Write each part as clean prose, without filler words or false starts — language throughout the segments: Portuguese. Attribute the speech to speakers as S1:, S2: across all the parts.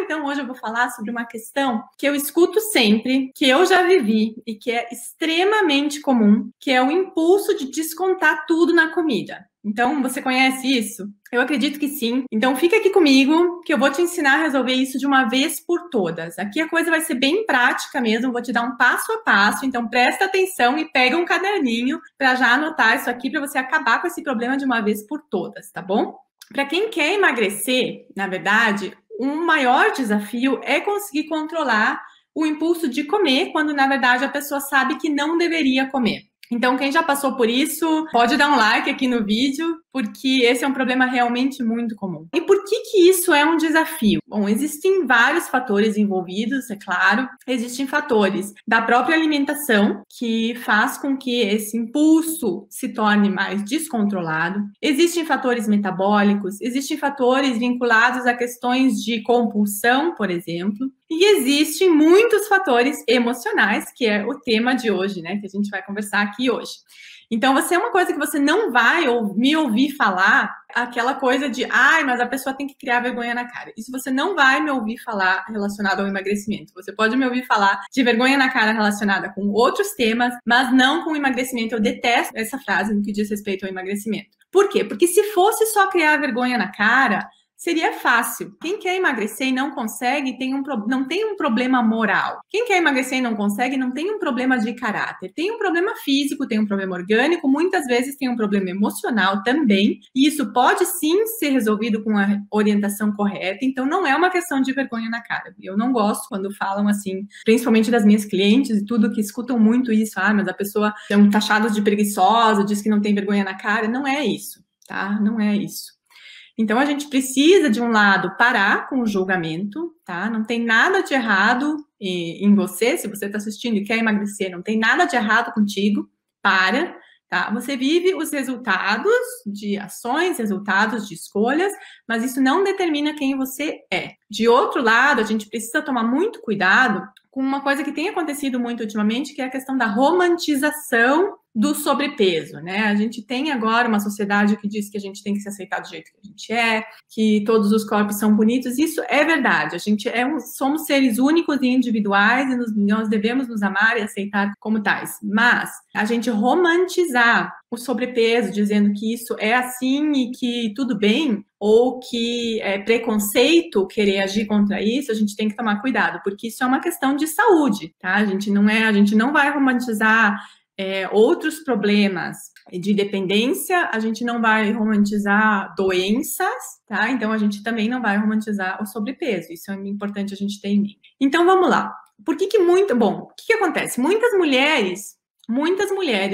S1: Então, hoje eu vou falar sobre uma questão que eu escuto sempre, que eu já vivi e que é extremamente comum, que é o impulso de descontar tudo na comida. Então, você conhece isso? Eu acredito que sim. Então, fica aqui comigo, que eu vou te ensinar a resolver isso de uma vez por todas. Aqui a coisa vai ser bem prática mesmo, vou te dar um passo a passo. Então, presta atenção e pega um caderninho para já anotar isso aqui, para você acabar com esse problema de uma vez por todas, tá bom? Para quem quer emagrecer, na verdade, um maior desafio é conseguir controlar o impulso de comer, quando na verdade a pessoa sabe que não deveria comer. Então, quem já passou por isso, pode dar um like aqui no vídeo, porque esse é um problema realmente muito comum. E por que isso é um desafio? Bom, existem vários fatores envolvidos, é claro. Existem fatores da própria alimentação, que faz com que esse impulso se torne mais descontrolado. Existem fatores metabólicos, existem fatores vinculados a questões de compulsão, por exemplo. E existem muitos fatores emocionais, que é o tema de hoje, né? Que a gente vai conversar aqui hoje. Então, você é uma coisa que você não vai me ouvir falar, aquela coisa de, mas a pessoa tem que criar vergonha na cara. Isso você não vai me ouvir falar relacionado ao emagrecimento. Você pode me ouvir falar de vergonha na cara relacionada com outros temas, mas não com emagrecimento. Eu detesto essa frase no que diz respeito ao emagrecimento. Por quê? Porque se fosse só criar vergonha na cara, seria fácil. Quem quer emagrecer e não consegue, não tem um problema moral. Quem quer emagrecer e não consegue, não tem um problema de caráter. Tem um problema físico, tem um problema orgânico, muitas vezes tem um problema emocional também. E isso pode sim ser resolvido com a orientação correta. Então, não é uma questão de vergonha na cara. Eu não gosto quando falam assim, principalmente das minhas clientes e tudo, que escutam muito isso. Mas a pessoa é taxada de preguiçosa, diz que não tem vergonha na cara. Não é isso, tá? Não é isso. Então, a gente precisa, de um lado, parar com o julgamento, tá? Não tem nada de errado em você, se você está assistindo e quer emagrecer, não tem nada de errado contigo, para, tá? Você vive os resultados de ações, resultados de escolhas, mas isso não determina quem você é. De outro lado, a gente precisa tomar muito cuidado com uma coisa que tem acontecido muito ultimamente, que é a questão da romantização do sobrepeso, né? A gente tem agora uma sociedade que diz que a gente tem que se aceitar do jeito que a gente é, que todos os corpos são bonitos. Isso é verdade. A gente somos seres únicos e individuais e nós devemos nos amar e aceitar como tais. Mas a gente romantizar o sobrepeso, dizendo que isso é assim e que tudo bem, ou que é preconceito querer agir contra isso, a gente tem que tomar cuidado, porque isso é uma questão de saúde, tá? A gente não vai romantizar outros problemas de dependência, a gente não vai romantizar doenças, tá? Então, a gente também não vai romantizar o sobrepeso. Isso é importante a gente ter em mente. Então, vamos lá. O que acontece? Muitas mulheres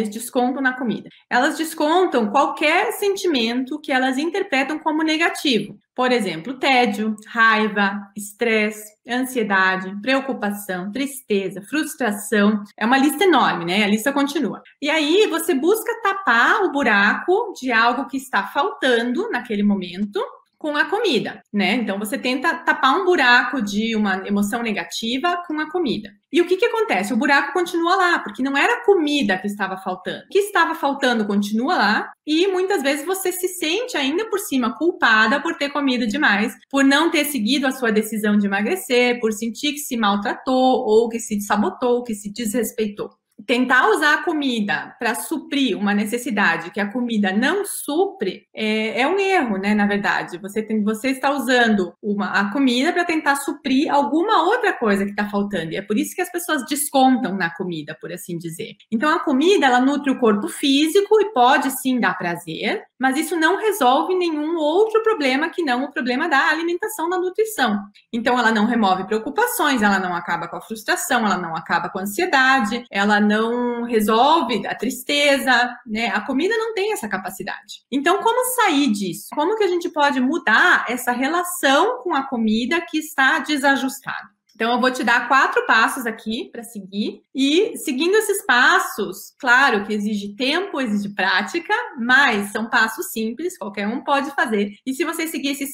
S1: descontam na comida. Elas descontam qualquer sentimento que elas interpretam como negativo. Por exemplo, tédio, raiva, estresse, ansiedade, preocupação, tristeza, frustração. É uma lista enorme, né? A lista continua. E aí você busca tapar o buraco de algo que está faltando naquele momento com a comida, né? Então, você tenta tapar um buraco de uma emoção negativa com a comida. E o que acontece? O buraco continua lá, porque não era a comida que estava faltando. O que estava faltando continua lá, e muitas vezes você se sente ainda por cima culpada por ter comido demais, por não ter seguido a sua decisão de emagrecer, por sentir que se maltratou, ou que se sabotou, que se desrespeitou. Tentar usar a comida para suprir uma necessidade que a comida não supre é um erro, né? Na verdade, você está usando a comida para tentar suprir alguma outra coisa que está faltando. E é por isso que as pessoas descontam na comida, por assim dizer. Então, a comida, ela nutre o corpo físico e pode sim dar prazer, mas isso não resolve nenhum outro problema que não o problema da alimentação, da nutrição. Então, ela não remove preocupações, ela não acaba com a frustração, ela não acaba com a ansiedade, ela não resolve a tristeza, né? A comida não tem essa capacidade. Então, como sair disso? Como que a gente pode mudar essa relação com a comida que está desajustada? Então, eu vou te dar 4 passos aqui para seguir. E seguindo esses passos, claro que exige tempo, exige prática, mas são passos simples, qualquer um pode fazer. E se você seguir esses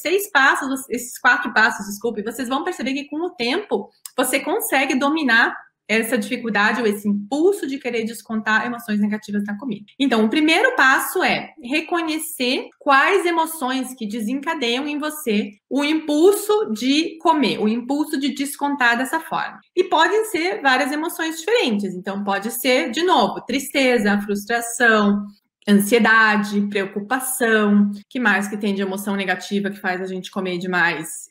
S1: 4 passos, desculpe, vocês vão perceber que com o tempo você consegue dominar essa dificuldade ou esse impulso de querer descontar emoções negativas na comida. Então, o primeiro passo é reconhecer quais emoções que desencadeiam em você o impulso de comer, o impulso de descontar dessa forma. E podem ser várias emoções diferentes. Então, pode ser, de novo, tristeza, frustração, ansiedade, preocupação. Que mais que tem de emoção negativa que faz a gente comer demais?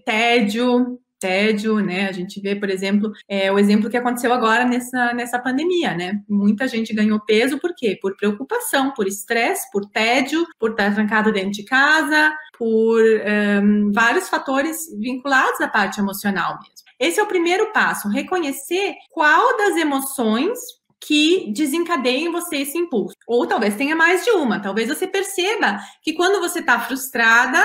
S1: Tédio, né? A gente vê, por exemplo, o exemplo que aconteceu agora nessa pandemia, né? Muita gente ganhou peso, por quê? Por preocupação, por estresse, por tédio, por estar trancado dentro de casa, por vários fatores vinculados à parte emocional mesmo. Esse é o primeiro passo, reconhecer qual das emoções que desencadeiem em você esse impulso. Ou talvez tenha mais de uma. Talvez você perceba que quando você está frustrada,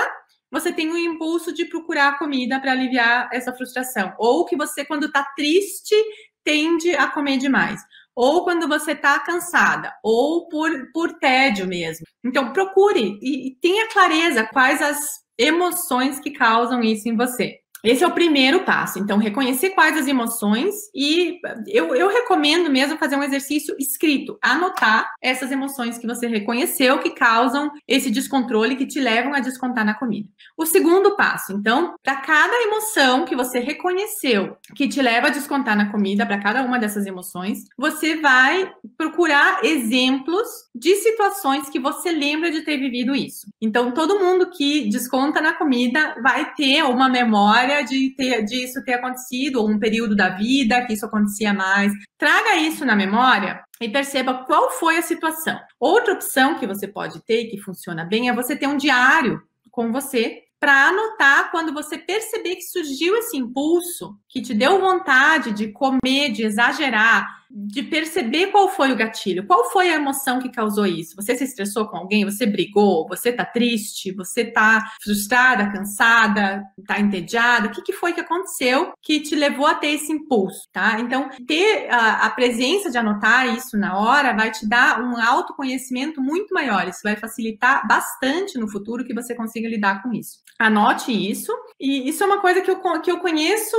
S1: você tem um impulso de procurar comida para aliviar essa frustração. Ou que você, quando está triste, tende a comer demais. Ou quando você está cansada. Ou por tédio mesmo. Então, procure e tenha clareza quais as emoções que causam isso em você. Esse é o primeiro passo. Então, reconhecer quais as emoções e eu recomendo mesmo fazer um exercício escrito, anotar essas emoções que você reconheceu que causam esse descontrole, que te levam a descontar na comida. O segundo passo, então, para cada emoção que você reconheceu que te leva a descontar na comida, para cada uma dessas emoções, você vai procurar exemplos de situações que você lembra de ter vivido isso. Então, todo mundo que desconta na comida vai ter uma memória de isso ter acontecido, ou um período da vida que isso acontecia mais. Traga isso na memória e perceba qual foi a situação. Outra opção que você pode ter, que funciona bem, é você ter um diário com você para anotar quando você perceber que surgiu esse impulso, que te deu vontade de comer, de exagerar, de perceber qual foi o gatilho, qual foi a emoção que causou isso. Você se estressou com alguém, você brigou, você tá triste, você tá frustrada, cansada, tá entediada, o que foi que aconteceu que te levou a ter esse impulso, tá? Então, ter a presença de anotar isso na hora vai te dar um autoconhecimento muito maior, isso vai facilitar bastante no futuro que você consiga lidar com isso. Anote isso, e isso é uma coisa que eu conheço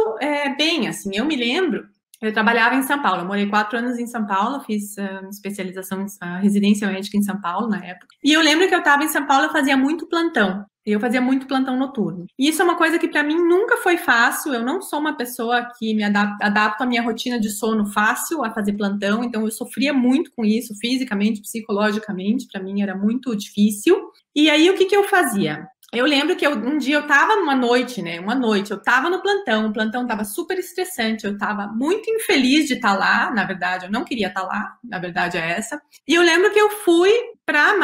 S1: bem, assim, eu me lembro. Eu trabalhava em São Paulo, eu morei 4 anos em São Paulo, fiz especialização, residência médica em São Paulo na época. E eu lembro que eu estava em São Paulo, eu fazia muito plantão. Eu fazia muito plantão noturno. E isso é uma coisa que para mim nunca foi fácil. Eu não sou uma pessoa que me adapto à minha rotina de sono fácil a fazer plantão. Então eu sofria muito com isso, fisicamente, psicologicamente. Para mim era muito difícil. E aí o que eu fazia? Eu lembro que um dia eu tava numa noite, né? Uma noite, eu tava no plantão, o plantão tava super estressante, eu tava muito infeliz de estar lá, na verdade, eu não queria estar lá, na verdade é essa. E eu lembro que eu fui para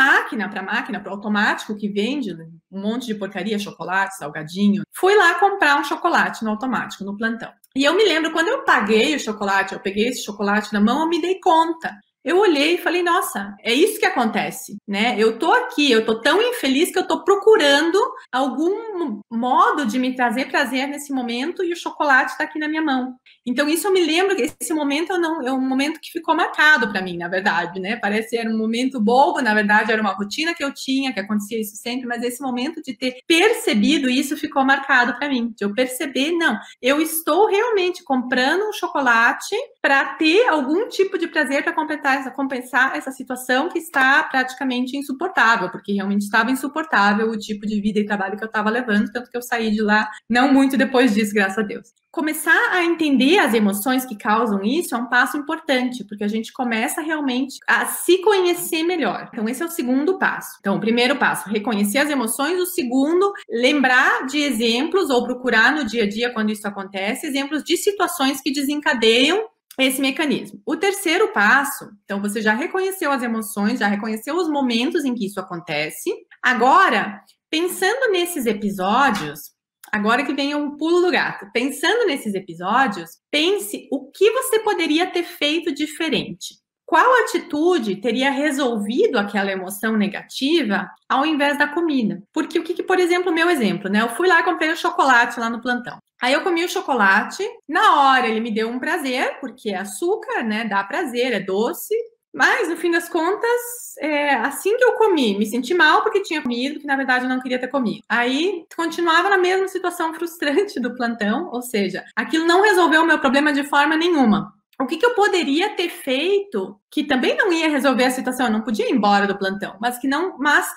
S1: o automático que vende um monte de porcaria, chocolate, salgadinho. Fui lá comprar um chocolate no automático, no plantão. E eu me lembro, quando eu paguei o chocolate, eu peguei esse chocolate na mão, eu me dei conta. Eu olhei e falei, nossa, é isso que acontece, né? Eu tô aqui, eu tô tão infeliz que eu tô procurando algum modo de me trazer prazer nesse momento e o chocolate tá aqui na minha mão. Então, isso eu me lembro que esse momento é um momento que ficou marcado para mim, na verdade, né? Parece que era um momento bobo, na verdade, era uma rotina que eu tinha, que acontecia isso sempre, mas esse momento de ter percebido isso ficou marcado para mim. De eu perceber, não, eu estou realmente comprando um chocolate para ter algum tipo de prazer para compensar essa situação que está praticamente insuportável, porque realmente estava insuportável o tipo de vida e trabalho que eu estava levando, tanto que eu saí de lá não muito depois disso, graças a Deus. Começar a entender as emoções que causam isso é um passo importante, porque a gente começa realmente a se conhecer melhor. Então, esse é o segundo passo. Então, o primeiro passo, reconhecer as emoções. O segundo, lembrar de exemplos ou procurar no dia a dia, quando isso acontece, exemplos de situações que desencadeiam esse mecanismo. O terceiro passo, então você já reconheceu as emoções, já reconheceu os momentos em que isso acontece. Agora, pensando nesses episódios, agora que vem um pulo do gato, pensando nesses episódios, pense o que você poderia ter feito diferente. Qual atitude teria resolvido aquela emoção negativa ao invés da comida? Porque por exemplo, o meu exemplo, né? Eu fui lá e comprei o chocolate lá no plantão. Aí eu comi o chocolate, na hora ele me deu um prazer, porque é açúcar, né? Dá prazer, é doce. Mas, no fim das contas, assim que eu comi, me senti mal porque tinha comido, porque na verdade eu não queria ter comido. Aí, continuava na mesma situação frustrante do plantão, ou seja, aquilo não resolveu o meu problema de forma nenhuma. o que eu poderia ter feito que também não ia resolver a situação, eu não podia ir embora do plantão, mas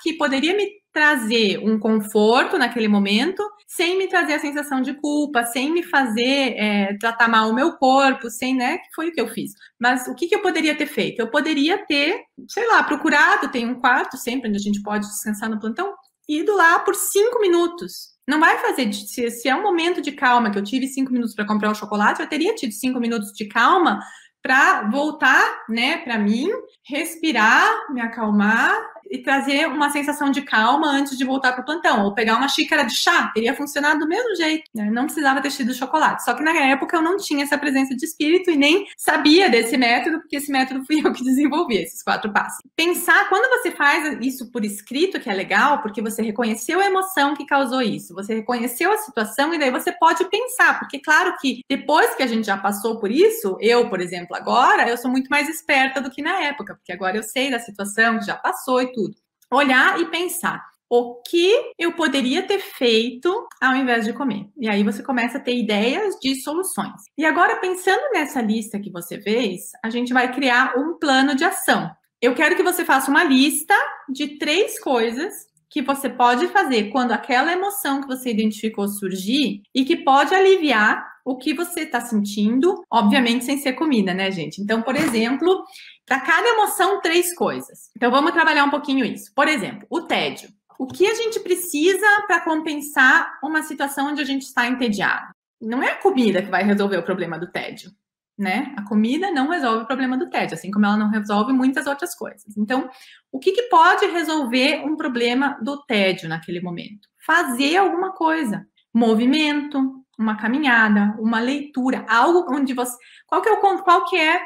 S1: que poderia me trazer um conforto naquele momento, sem me trazer a sensação de culpa, sem me fazer tratar mal o meu corpo, sem, né, que foi o que eu fiz. Mas o que eu poderia ter feito? Eu poderia ter, sei lá, procurado, tem um quarto sempre onde a gente pode descansar no plantão, ido lá por 5 minutos. Não vai fazer, se é um momento de calma, que eu tive 5 minutos para comprar um chocolate, eu teria tido 5 minutos de calma para voltar, né, para mim, respirar, me acalmar e trazer uma sensação de calma antes de voltar para o plantão. Ou pegar uma xícara de chá, teria funcionado do mesmo jeito, né? Não precisava ter tido chocolate. Só que na época eu não tinha essa presença de espírito e nem sabia desse método, porque esse método fui eu que desenvolvi, esses 4 passos. Pensar, quando você faz isso por escrito, que é legal, porque você reconheceu a emoção que causou isso, você reconheceu a situação e daí você pode pensar, porque claro que depois que a gente já passou por isso, eu, por exemplo, agora, eu sou muito mais esperta do que na época, porque agora eu sei da situação que já passou e tudo. Olhar e pensar, o que eu poderia ter feito ao invés de comer? E aí você começa a ter ideias de soluções. E agora, pensando nessa lista que você fez, a gente vai criar um plano de ação. Eu quero que você faça uma lista de 3 coisas que você pode fazer quando aquela emoção que você identificou surgir e que pode aliviar o que você está sentindo, obviamente sem ser comida, né, gente? Então, por exemplo, para cada emoção, 3 coisas. Então, vamos trabalhar um pouquinho isso. Por exemplo, o tédio. O que a gente precisa para compensar uma situação onde a gente está entediado? Não é a comida que vai resolver o problema do tédio, né? A comida não resolve o problema do tédio, assim como ela não resolve muitas outras coisas. Então, o que pode resolver um problema do tédio naquele momento? Fazer alguma coisa. Movimento, uma caminhada, uma leitura, algo onde você... Qual que é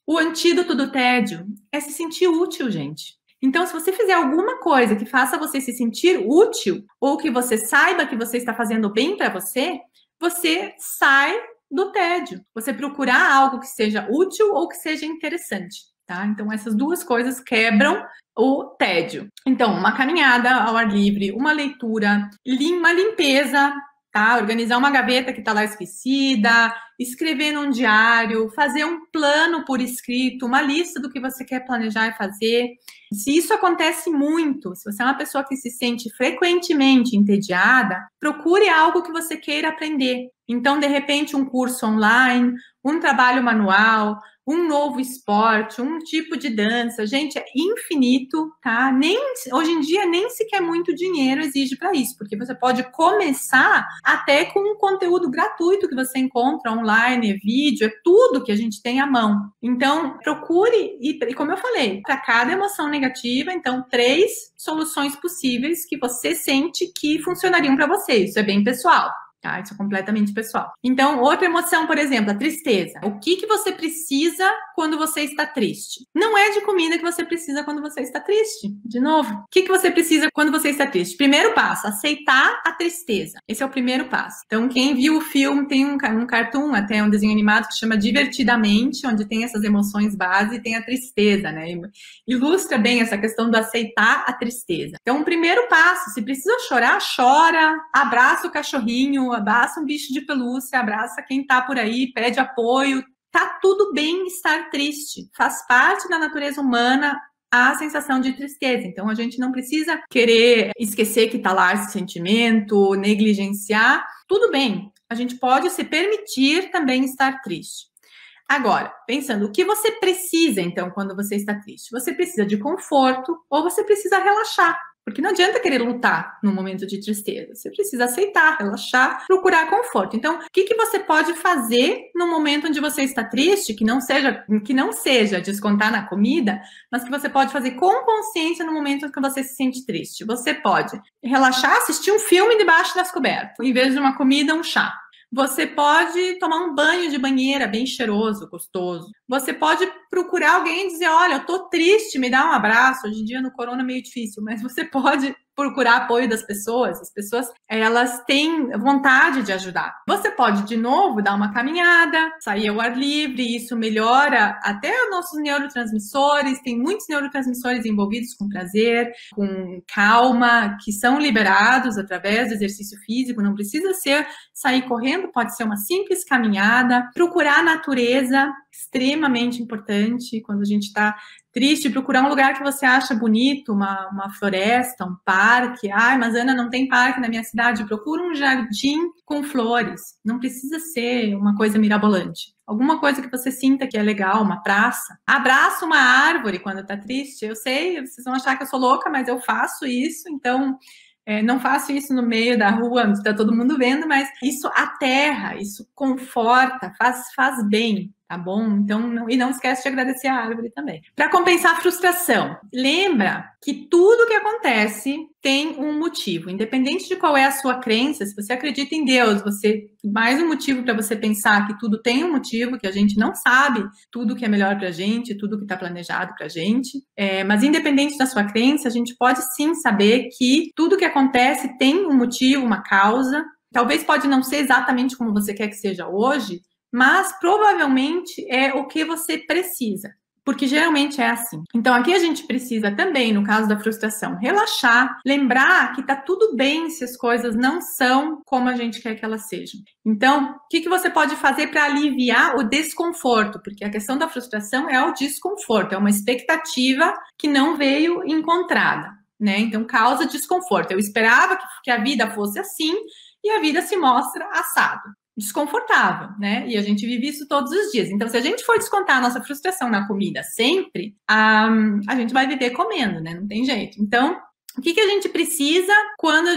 S1: o antídoto do tédio? É se sentir útil, gente. Então, se você fizer alguma coisa que faça você se sentir útil, ou que você saiba que você está fazendo bem para você, você sai do tédio. Você procurar algo que seja útil ou que seja interessante, tá? Então, essas 2 coisas quebram o tédio. Então, uma caminhada ao ar livre, uma leitura, uma limpeza, tá? Organizar uma gaveta que está lá esquecida, escrever num diário, fazer um plano por escrito, uma lista do que você quer planejar e fazer. Se isso acontece muito, se você é uma pessoa que se sente frequentemente entediada, procure algo que você queira aprender. Então, de repente, um curso online, um trabalho manual, um novo esporte, um tipo de dança. Gente, é infinito, tá? Hoje em dia, nem sequer muito dinheiro exige para isso, porque você pode começar até com um conteúdo gratuito que você encontra online, vídeo, é tudo que a gente tem à mão. Então, procure, e como eu falei, para cada emoção negativa, então, 3 soluções possíveis que você sente que funcionariam para você. Isso é bem pessoal. Tá? Isso é completamente pessoal. Então, outra emoção, por exemplo, a tristeza. O que você precisa quando você está triste? Não é de comida que você precisa quando você está triste. De novo, o que você precisa quando você está triste? Primeiro passo, aceitar a tristeza. Esse é o primeiro passo. Então, quem viu o filme, tem um cartoon, até um desenho animado que chama Divertidamente, onde tem essas emoções base e tem a tristeza, né? Ilustra bem essa questão do aceitar a tristeza. Então, o primeiro passo, se precisa chorar, chora, abraça o cachorrinho, abraça um bicho de pelúcia, abraça quem tá por aí, pede apoio. Tá tudo bem estar triste. Faz parte da natureza humana a sensação de tristeza. Então, a gente não precisa querer esquecer que tá lá esse sentimento, negligenciar. Tudo bem. A gente pode se permitir também estar triste. Agora, pensando, o que você precisa, então, quando você está triste? Você precisa de conforto ou você precisa relaxar. Porque não adianta querer lutar no momento de tristeza. Você precisa aceitar, relaxar, procurar conforto. Então, o que você pode fazer no momento onde você está triste, que não seja descontar na comida, mas que você pode fazer com consciência no momento em que você se sente triste? Você pode relaxar, assistir um filme debaixo das cobertas, em vez de uma comida, um chá. Você pode tomar um banho de banheira bem cheiroso, gostoso. Você pode procurar alguém e dizer, olha, eu tô triste, me dá um abraço. Hoje em dia no corona é meio difícil, mas você pode procurar apoio das pessoas. As pessoas, elas têm vontade de ajudar. Você pode, de novo, dar uma caminhada, sair ao ar livre, isso melhora até os nossos neurotransmissores. Tem muitos neurotransmissores envolvidos com prazer, com calma, que são liberados através do exercício físico. Não precisa ser sair correndo, pode ser uma simples caminhada. Procurar a natureza, extremamente importante quando a gente está triste, procurar um lugar que você acha bonito, uma floresta, um parque. Ai, mas Ana, não tem parque na minha cidade. Procura um jardim com flores. Não precisa ser uma coisa mirabolante. Alguma coisa que você sinta que é legal, uma praça. Abraça uma árvore quando tá triste. Eu sei, vocês vão achar que eu sou louca, mas eu faço isso, então... não faço isso no meio da rua, onde está todo mundo vendo, mas isso aterra, isso conforta, faz bem, tá bom? Então, não esquece de agradecer a árvore também. Para compensar a frustração, lembra que tudo que acontece tem um motivo, independente de qual é a sua crença. Se você acredita em Deus, mais um motivo para você pensar que tudo tem um motivo, que a gente não sabe tudo que é melhor para a gente, tudo que está planejado para a gente. Mas independente da sua crença, a gente pode sim saber que tudo que acontece tem um motivo, uma causa. Talvez pode não ser exatamente como você quer que seja hoje, mas provavelmente é o que você precisa. Porque geralmente é assim. Então, aqui a gente precisa também, no caso da frustração, relaxar, lembrar que tá tudo bem se as coisas não são como a gente quer que elas sejam. Então, o que você pode fazer para aliviar o desconforto? Porque a questão da frustração é o desconforto, é uma expectativa que não veio encontrada, né? Então, causa desconforto. Eu esperava que a vida fosse assim e a vida se mostra assado. Desconfortável, né? E a gente vive isso todos os dias. Então, se a gente for descontar a nossa frustração na comida sempre, a gente vai viver comendo, né? Não tem jeito. Então, o que a gente precisa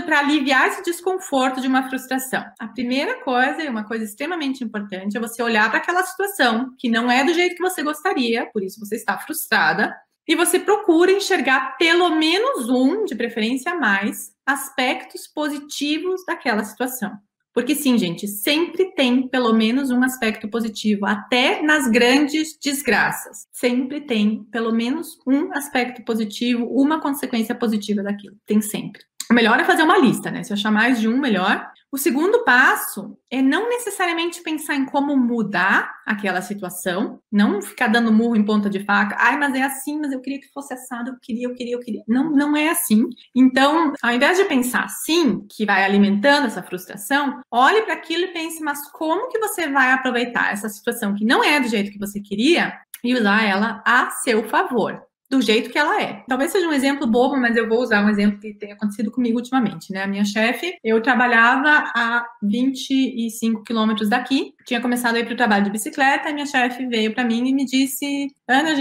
S1: para aliviar esse desconforto de uma frustração? A primeira coisa, e uma coisa extremamente importante, é você olhar para aquela situação que não é do jeito que você gostaria, por isso você está frustrada, e você procura enxergar pelo menos de preferência mais, aspectos positivos daquela situação. Porque sim, gente, sempre tem pelo menos um aspecto positivo, até nas grandes desgraças. Sempre tem pelo menos um aspecto positivo, uma consequência positiva daquilo. Tem sempre. O melhor é fazer uma lista, né? Se achar mais de um, melhor. O segundo passo é não necessariamente pensar em como mudar aquela situação, não ficar dando murro em ponta de faca. Ai, mas é assim, mas eu queria que fosse assado, eu queria. Não é assim. Então, ao invés de pensar assim, que vai alimentando essa frustração, olhe para aquilo e pense, mas como que você vai aproveitar essa situação que não é do jeito que você queria e usar ela a seu favor? Do jeito que ela é. Talvez seja um exemplo bobo, mas eu vou usar um exemplo que tem acontecido comigo ultimamente, né? A minha chefe, eu trabalhava a 25 quilômetros daqui, tinha começado a ir para o trabalho de bicicleta, e minha chefe veio para mim e me disse, Ana, a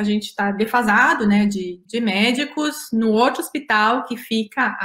S1: gente tá defasado, né, de médicos no outro hospital que fica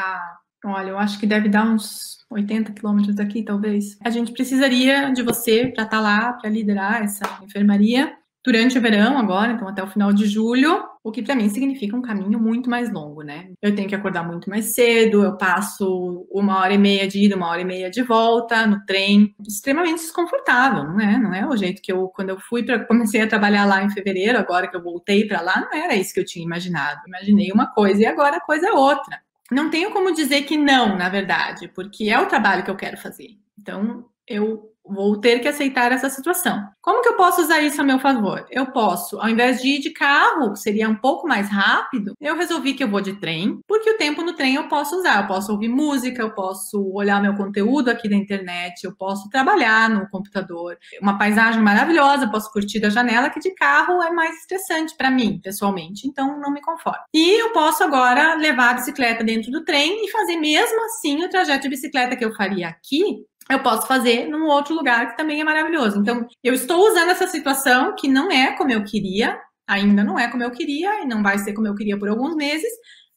S1: olha, eu acho que deve dar uns 80 quilômetros daqui, talvez. A gente precisaria de você para estar lá, para liderar essa enfermaria durante o verão agora, então até o final de julho, o que para mim significa um caminho muito mais longo, né? Eu tenho que acordar muito mais cedo, eu passo 1h30 de ida, 1h30 de volta no trem, extremamente desconfortável, não é? Não é o jeito que quando eu comecei a trabalhar lá em fevereiro, agora que eu voltei para lá, não era isso que eu tinha imaginado. Imaginei uma coisa e agora a coisa é outra. Não tenho como dizer que não, na verdade, porque é o trabalho que eu quero fazer. Então, eu vou ter que aceitar essa situação. Como que eu posso usar isso a meu favor? Eu posso, ao invés de ir de carro, que seria um pouco mais rápido, eu resolvi que eu vou de trem, porque o tempo no trem eu posso usar. Eu posso ouvir música, eu posso olhar meu conteúdo aqui da internet, eu posso trabalhar no computador. Uma paisagem maravilhosa, eu posso curtir da janela, que de carro é mais estressante para mim, pessoalmente, então não me conformo. E eu posso agora levar a bicicleta dentro do trem e fazer mesmo assim o trajeto de bicicleta que eu faria aqui, eu posso fazer num outro lugar que também é maravilhoso. Então, eu estou usando essa situação que não é como eu queria, ainda não é como eu queria e não vai ser como eu queria por alguns meses,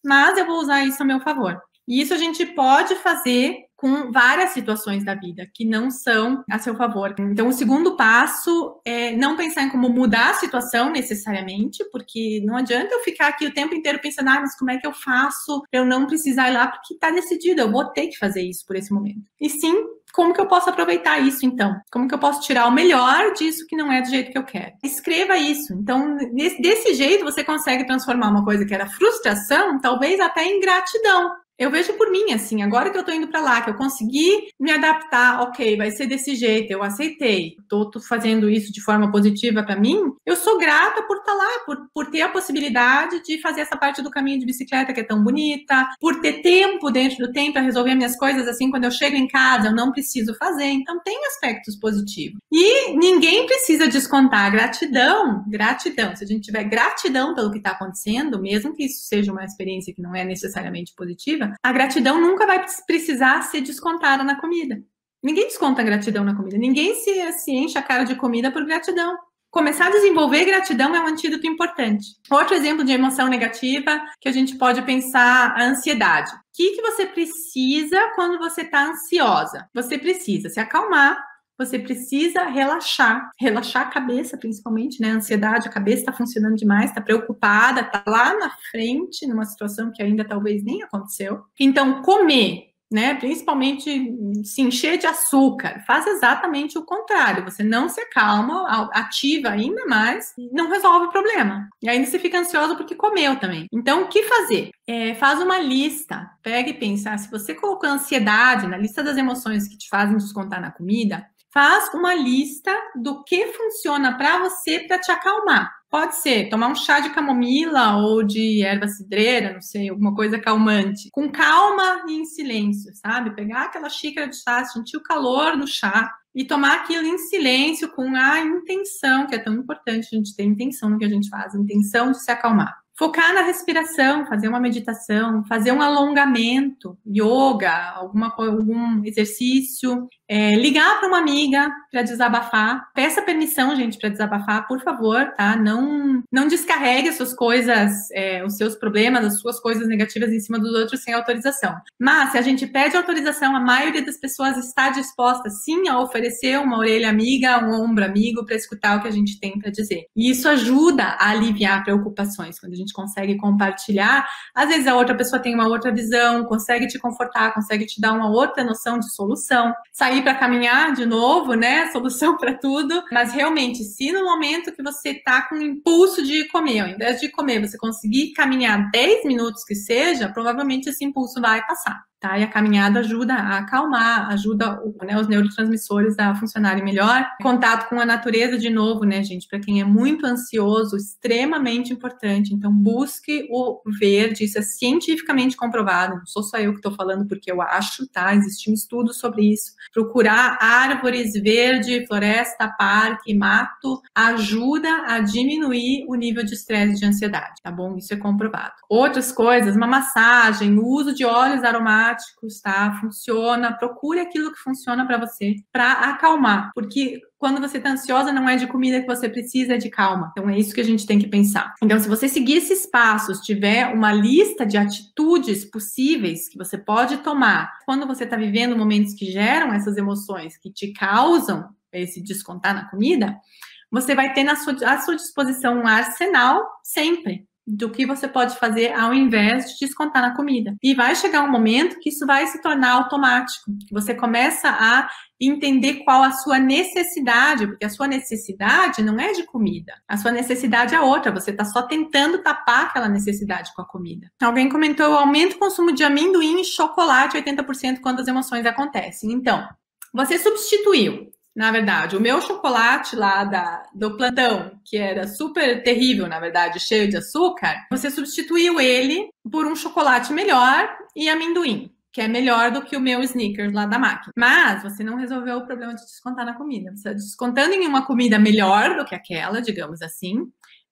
S1: mas eu vou usar isso a meu favor. E isso a gente pode fazer com várias situações da vida que não são a seu favor. Então, o segundo passo é não pensar em como mudar a situação necessariamente, porque não adianta eu ficar aqui o tempo inteiro pensando, mas como é que eu faço para eu não precisar ir lá? Porque está decidido, eu vou ter que fazer isso por esse momento. E sim, como que eu posso aproveitar isso, então? Como que eu posso tirar o melhor disso que não é do jeito que eu quero? Escreva isso. Então, desse jeito, você consegue transformar uma coisa que era frustração, talvez até em gratidão. Eu vejo por mim, assim, agora que eu tô indo pra lá, que eu consegui me adaptar, ok, vai ser desse jeito, eu aceitei, tô fazendo isso de forma positiva pra mim, eu sou grata por estar lá, por ter a possibilidade de fazer essa parte do caminho de bicicleta que é tão bonita, por ter tempo dentro do tempo pra resolver minhas coisas, assim, quando eu chego em casa, eu não preciso fazer, então tem aspectos positivos. E ninguém precisa descontar gratidão, se a gente tiver gratidão pelo que tá acontecendo, mesmo que isso seja uma experiência que não é necessariamente positiva, a gratidão nunca vai precisar ser descontada na comida. Ninguém desconta gratidão na comida. Ninguém se enche a cara de comida por gratidão. Começar a desenvolver gratidão é um antídoto importante. Outro exemplo de emoção negativa que a gente pode pensar, a ansiedade. O que você precisa quando você está ansiosa? Você precisa se acalmar. Você precisa relaxar a cabeça, principalmente, né? A ansiedade, a cabeça está funcionando demais, está preocupada, está lá na frente, numa situação que ainda talvez nem aconteceu. Então, comer, né? Principalmente se encher de açúcar, faz exatamente o contrário. Você não se acalma, ativa ainda mais e não resolve o problema. E ainda você fica ansioso porque comeu também. Então, o que fazer? Faz uma lista, pega e pensa, se você colocou ansiedade na lista das emoções que te fazem descontar na comida, faz uma lista do que funciona para você para te acalmar. Pode ser tomar um chá de camomila ou de erva cidreira, não sei, alguma coisa calmante. Com calma e em silêncio, sabe? Pegar aquela xícara de chá, sentir o calor do chá e tomar aquilo em silêncio com a intenção, que é tão importante a gente ter intenção no que a gente faz, a intenção de se acalmar. Focar na respiração, fazer uma meditação, fazer um alongamento, yoga, algum exercício, ligar para uma amiga para desabafar. Peça permissão, gente, para desabafar, por favor, tá? Não descarregue as suas coisas, os seus problemas, as suas coisas negativas em cima dos outros sem autorização. Mas, se a gente pede autorização, a maioria das pessoas está disposta, sim, a oferecer uma orelha amiga, um ombro amigo para escutar o que a gente tem para dizer. E isso ajuda a aliviar preocupações, quando a gente consegue compartilhar. Às vezes a outra pessoa tem uma outra visão, consegue te confortar, consegue te dar uma outra noção de solução. Sair para caminhar de novo, né? Solução para tudo. Mas realmente, se no momento que você tá com impulso de comer, ao invés de comer, você conseguir caminhar 10 minutos que seja, provavelmente esse impulso vai passar. Tá? E a caminhada ajuda a acalmar, ajuda os neurotransmissores a funcionarem melhor. Contato com a natureza, de novo, né, gente? Para quem é muito ansioso, extremamente importante. Então, busque o verde, isso é cientificamente comprovado. Não sou só eu que estou falando porque eu acho, tá? Existem estudos sobre isso. Procurar árvores verde, floresta, parque, mato, ajuda a diminuir o nível de estresse e de ansiedade, tá bom? Isso é comprovado. Outras coisas, uma massagem, o uso de óleos aromáticos, tá? Funciona, procure aquilo que funciona para você, para acalmar, porque quando você tá ansiosa, não é de comida que você precisa, é de calma. Então, é isso que a gente tem que pensar. Então, se você seguir esses passos, tiver uma lista de atitudes possíveis que você pode tomar, quando você tá vivendo momentos que geram essas emoções, que te causam esse descontar na comida, você vai ter à sua disposição um arsenal sempre do que você pode fazer ao invés de descontar na comida. E vai chegar um momento que isso vai se tornar automático. Você começa a entender qual a sua necessidade, porque a sua necessidade não é de comida. A sua necessidade é outra, você está só tentando tapar aquela necessidade com a comida. Alguém comentou, aumenta o consumo de amendoim e chocolate 80% quando as emoções acontecem. Então, você substituiu, na verdade, o meu chocolate lá do plantão, que era super terrível, na verdade, cheio de açúcar, você substituiu ele por um chocolate melhor e amendoim, que é melhor do que o meu Snickers lá da máquina. Mas você não resolveu o problema de descontar na comida. Você está descontando em uma comida melhor do que aquela, digamos assim,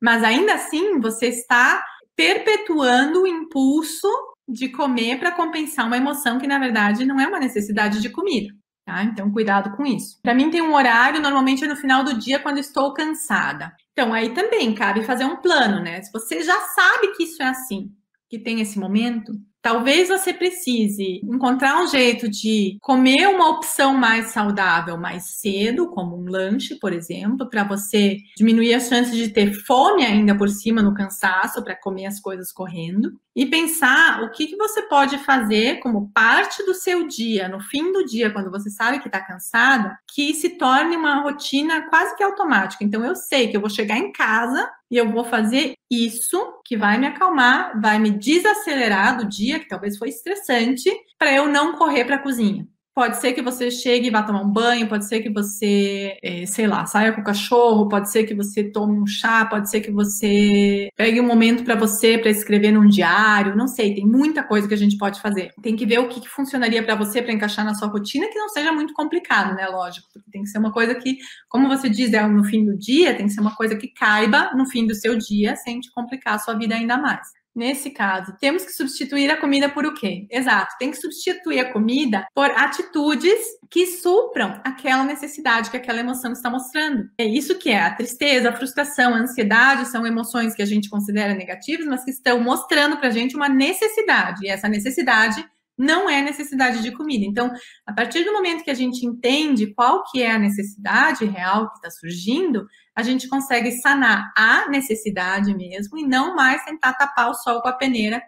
S1: mas ainda assim você está perpetuando o impulso de comer para compensar uma emoção que, na verdade, não é uma necessidade de comida. Tá? Então, cuidado com isso. Para mim, tem um horário, normalmente é no final do dia, quando estou cansada. Então, aí também cabe fazer um plano, né? Se você já sabe que isso é assim, que tem esse momento, Talvez você precise encontrar um jeito de comer uma opção mais saudável mais cedo, como um lanche, por exemplo, para você diminuir as chances de ter fome ainda por cima no cansaço, para comer as coisas correndo. E pensar o que você pode fazer como parte do seu dia, no fim do dia, quando você sabe que está cansada, que se torne uma rotina quase que automática. Então, eu sei que eu vou chegar em casa e eu vou fazer isso que vai me acalmar, vai me desacelerar do dia, que talvez foi estressante, para eu não correr para a cozinha. Pode ser que você chegue e vá tomar um banho, pode ser que você, sei lá, saia com o cachorro, pode ser que você tome um chá, pode ser que você pegue um momento para você, para escrever num diário, não sei, tem muita coisa que a gente pode fazer. Tem que ver o que funcionaria para você, para encaixar na sua rotina, que não seja muito complicado, né, lógico, porque tem que ser uma coisa que, como você diz, é no fim do dia, tem que ser uma coisa que caiba no fim do seu dia, sem te complicar a sua vida ainda mais. Nesse caso, temos que substituir a comida por o quê? Exato, tem que substituir a comida por atitudes que supram aquela necessidade que aquela emoção está mostrando. É isso que é a tristeza, a frustração, a ansiedade, são emoções que a gente considera negativas, mas que estão mostrando para a gente uma necessidade, e essa necessidade não é necessidade de comida. Então, a partir do momento que a gente entende qual que é a necessidade real que está surgindo, a gente consegue sanar a necessidade mesmo e não mais tentar tapar o sol com a peneira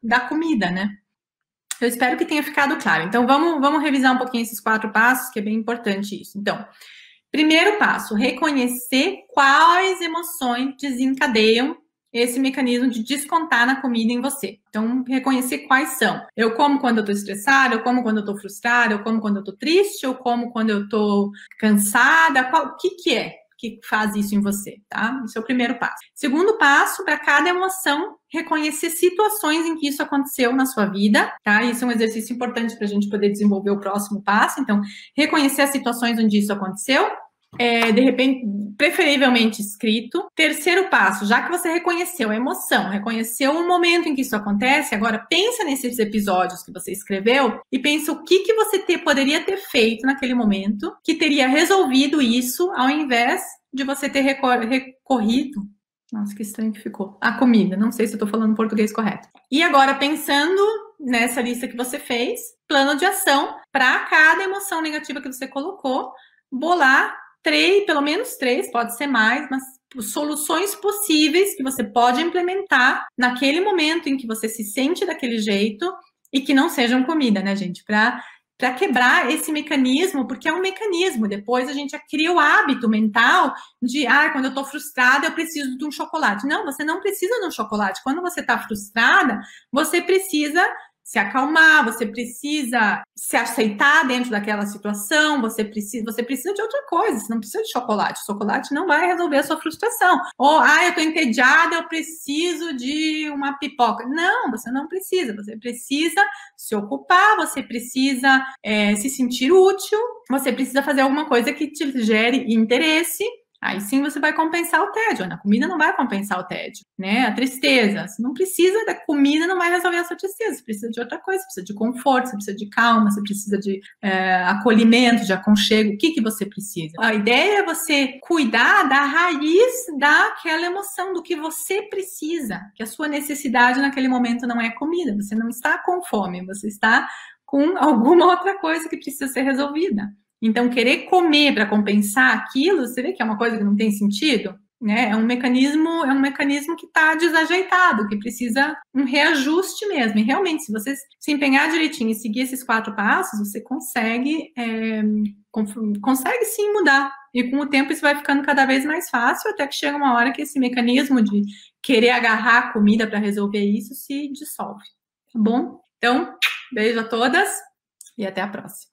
S1: da comida, né? Eu espero que tenha ficado claro. Então, vamos revisar um pouquinho esses 4 passos, que é bem importante isso. Então, primeiro passo, reconhecer quais emoções desencadeiam esse mecanismo de descontar na comida em você. Então, reconhecer quais são. Eu como quando eu tô estressada, eu como quando eu tô frustrada, eu como quando eu tô triste, eu como quando eu tô cansada. O que é que faz isso em você, tá? Esse é o primeiro passo. Segundo passo, para cada emoção, reconhecer situações em que isso aconteceu na sua vida, tá? Isso é um exercício importante para a gente poder desenvolver o próximo passo. Então, reconhecer as situações onde isso aconteceu, de repente, preferivelmente escrito. Terceiro passo, já que você reconheceu a emoção, reconheceu o momento em que isso acontece, agora pensa nesses episódios que você escreveu e pensa o que você poderia ter feito naquele momento que teria resolvido isso ao invés de você ter recorrido. Nossa, que estranho que ficou. A comida, não sei se eu tô falando português correto. E agora, pensando nessa lista que você fez, plano de ação para cada emoção negativa que você colocou, bolar 3, pelo menos 3, pode ser mais, mas soluções possíveis que você pode implementar naquele momento em que você se sente daquele jeito e que não sejam comida, né, gente? Para quebrar esse mecanismo, porque é um mecanismo. Depois a gente cria o hábito mental de, quando eu tô frustrada, eu preciso de um chocolate. Não, você não precisa de um chocolate. Quando você tá frustrada, você precisa se acalmar, você precisa se aceitar dentro daquela situação, você precisa de outra coisa, você não precisa de chocolate. O chocolate não vai resolver a sua frustração. Ou, eu tô entediada, eu preciso de uma pipoca. Não, você não precisa. Você precisa se ocupar, você precisa se sentir útil, você precisa fazer alguma coisa que te gere interesse. Aí sim você vai compensar o tédio. A comida não vai compensar o tédio, né? A tristeza. Você não precisa da comida, não vai resolver a sua tristeza. Você precisa de outra coisa, você precisa de conforto, você precisa de calma, você precisa de acolhimento, de aconchego. O que você precisa? A ideia é você cuidar da raiz daquela emoção, do que você precisa. Que a sua necessidade naquele momento não é comida. Você não está com fome, você está com alguma outra coisa que precisa ser resolvida. Então, querer comer para compensar aquilo, você vê que é uma coisa que não tem sentido, né? É um mecanismo que está desajeitado, que precisa um reajuste mesmo. E realmente, se você se empenhar direitinho e seguir esses 4 passos, você consegue sim mudar. E com o tempo isso vai ficando cada vez mais fácil, até que chega uma hora que esse mecanismo de querer agarrar a comida para resolver isso se dissolve. Tá bom? Então, beijo a todas e até a próxima.